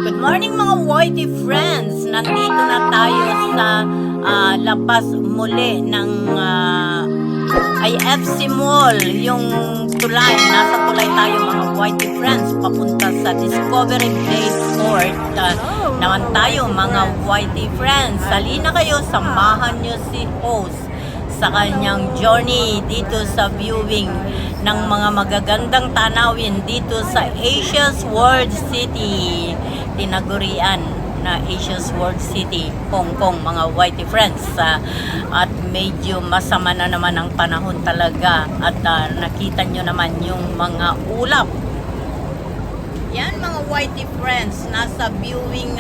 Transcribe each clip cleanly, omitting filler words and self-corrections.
Good morning mga Whitey friends! Nandito na tayo sa labas muli ng IFC Mall. Yung tulay, nasa tulay tayo mga Whitey friends. Papunta sa Discovery Bay Port. Naman tayo mga Whitey friends. Halina kayo, samahan nyo si host sa kanyang journey dito sa viewing ng mga magagandang tanawin dito sa Asia's World City. Tinagurian na Asia's World City, Hong Kong, mga Whitey friends. At medyo masama na naman ang panahon talaga. At nakita nyo naman yung mga ulap. Yan mga Whitey friends, nasa viewing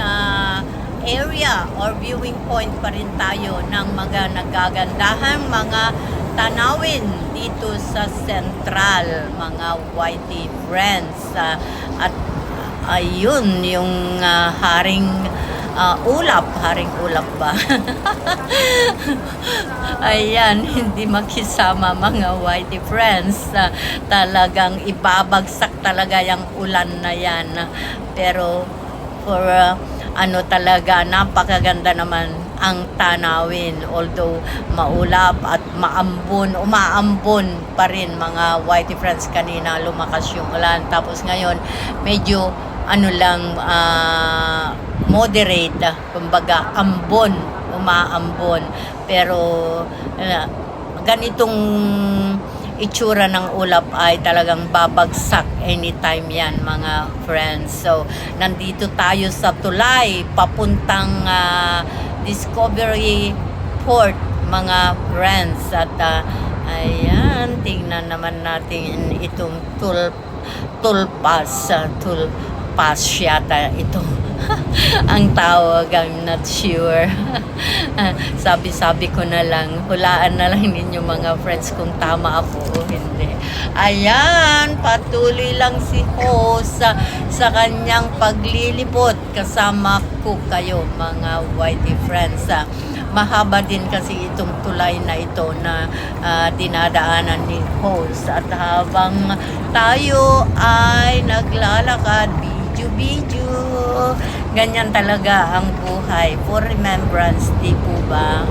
area or viewing point pa rin tayo ng mga nagagandahang mga tanawin dito sa Central, mga Whitey friends. At ayun yung haring ulap ba? Ayan, hindi makisama mga Whitey friends. Talagang ibabagsak talaga yung ulan na yan. Pero for talaga, napakaganda naman ang tanawin. Although maulap at umaambon pa rin mga Whitey friends. Kanina lumakas yung ulan. Tapos ngayon, medyo moderate. Kumbaga, umaambon. Pero ganitong itsura ng ulap ay talagang babagsak anytime yan mga friends. So nandito tayo sa tulay papuntang Discovery Port mga friends. At ayan, tingnan naman natin itong tulpas yata ito. Ang tawag, I'm not sure. Sabi ko na lang, hulaan na lang ninyo mga friends kung tama ako o hindi. Ayan, patuloy lang si host sa kanyang paglilibot. Kasama ko kayo mga Whitey friends. Mahaba din kasi itong tulay na ito na dinadaanan ni host. At habang tayo ay naglalakad, video, ganyan talaga ang buhay. For remembrance, di po ba?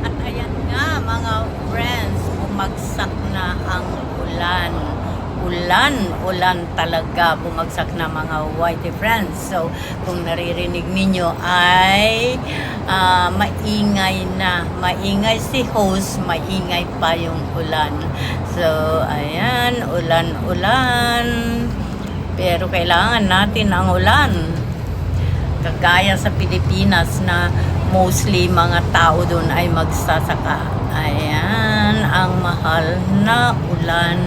At ayan nga mga friends, bumagsak na ang ulan. Ulan talaga, bumagsak na mga Whitey friends. So kung naririnig ninyo ay maingay si host, maingay pa yung ulan. So ayan, ulan, pero kailangan natin ang ulan. Kagaya sa Pilipinas na mostly mga tao doon ay magsasaka. Ayan, ang mahal na ulan.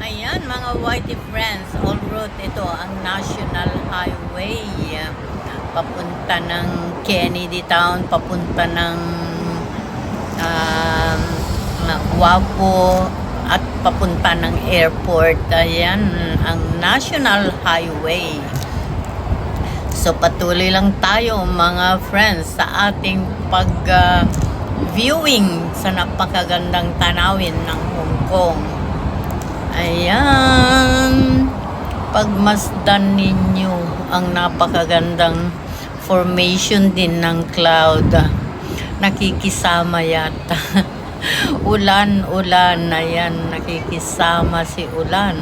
Ayan mga Whitey friends, all road ito ang National Highway papunta ng Kennedy Town, papunta ng Guapo at papunta ng airport. Ayan ang National Highway. So patuloy lang tayo mga friends sa ating viewing sa napakagandang tanawin ng Hong Kong. Ayan. Pagmasdan ninyo ang napakagandang formation din ng cloud. Nakikisama yata. Ulan, ayan, nakikisama si ulan.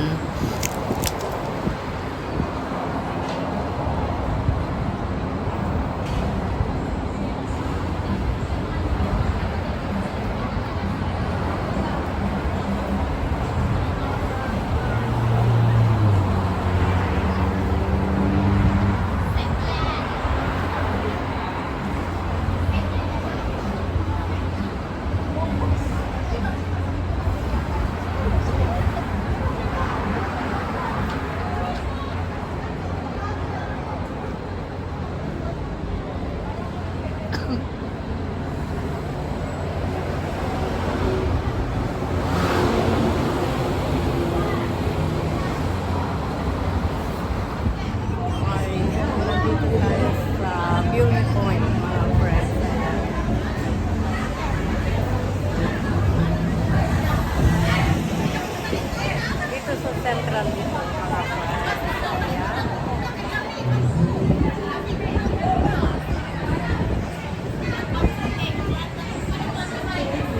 Central dito.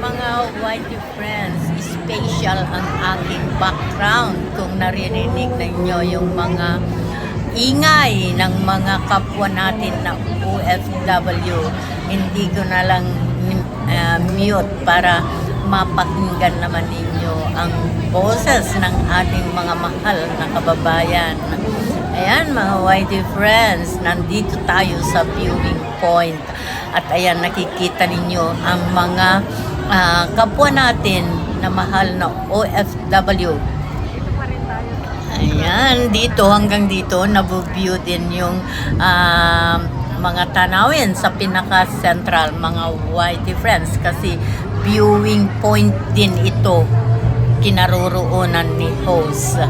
Mga white friends, special ang aking background kung naririnig ninyo yung mga ingay ng mga kapwa natin na OFW. Hindi ko na lang mute para mapakinggan naman ninyo ang boses ng ating mga mahal na kababayan. Ayan mga whitey friends, nandito tayo sa viewing point. At ayan, nakikita ninyo ang mga kapwa natin na mahal na OFW. Ayan, dito hanggang dito, nabu-view din yung mga tanawin sa pinaka-central, mga whitey friends. Kasi viewing point din ito, kinaroroonan ni host.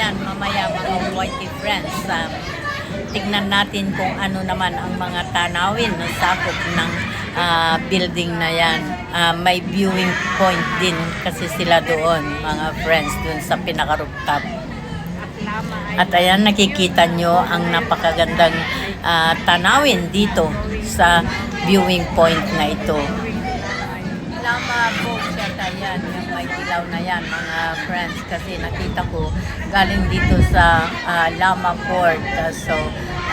Mamaya mga whitey friends, tignan natin kung ano naman ang mga tanawin na sakop ng building na yan. May viewing point din kasi sila doon, mga friends, doon sa pinaka-rooftop. At ayan, nakikita nyo ang napakagandang tanawin dito sa viewing point na ito. Lama po siya yan, yung may ilaw na yan mga friends, kasi nakita ko galing dito sa Lama Port. So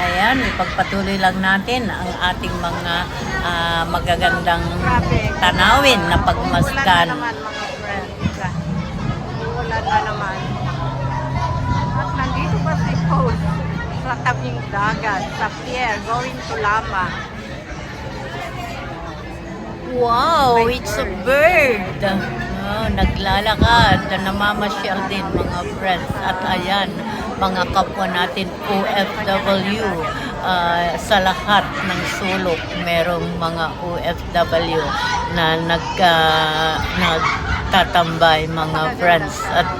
ayan, ipagpatuloy lang natin ang ating mga magagandang tanawin na pagmasdan. Ulan na naman mga friends. Ulan na naman. At nandito pa si host sa tabing dagat, sa pier, going to Lama. Wow, it's a bird. Oh, naglalakad, namamasyal din mga friends. At ayan, mga kapwa natin OFW, sa lahat ng sulok merong mga OFW na nagtatambay mga friends. At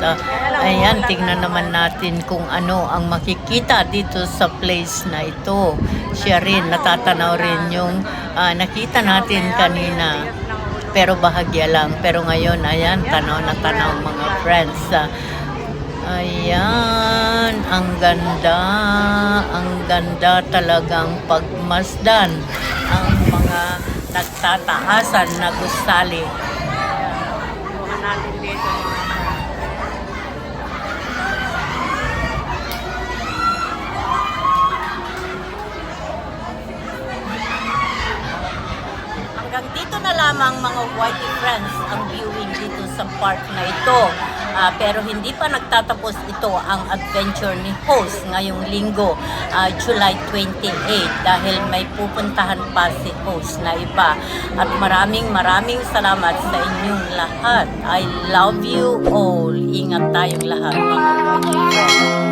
ayan, tingnan naman natin kung ano ang makikita dito sa place na ito. Siya rin, natatanaw rin yung nakita natin kanina, pero bahagya lang. Pero ngayon, ayan, tanaw na tanaw mga friends. Ayan, ang ganda talagang pagmasdan ang mga nagtataasan na gusali. Bukan natin dito mga Hanggang dito na lamang mga whitey friends ang viewing dito sa park na ito. Pero hindi pa nagtatapos ito ang adventure ni host ngayong linggo, July 28, dahil may pupuntahan pa si host na iba. At maraming salamat sa inyong lahat. I love you all. Ingat tayong lahat mga whitey friends.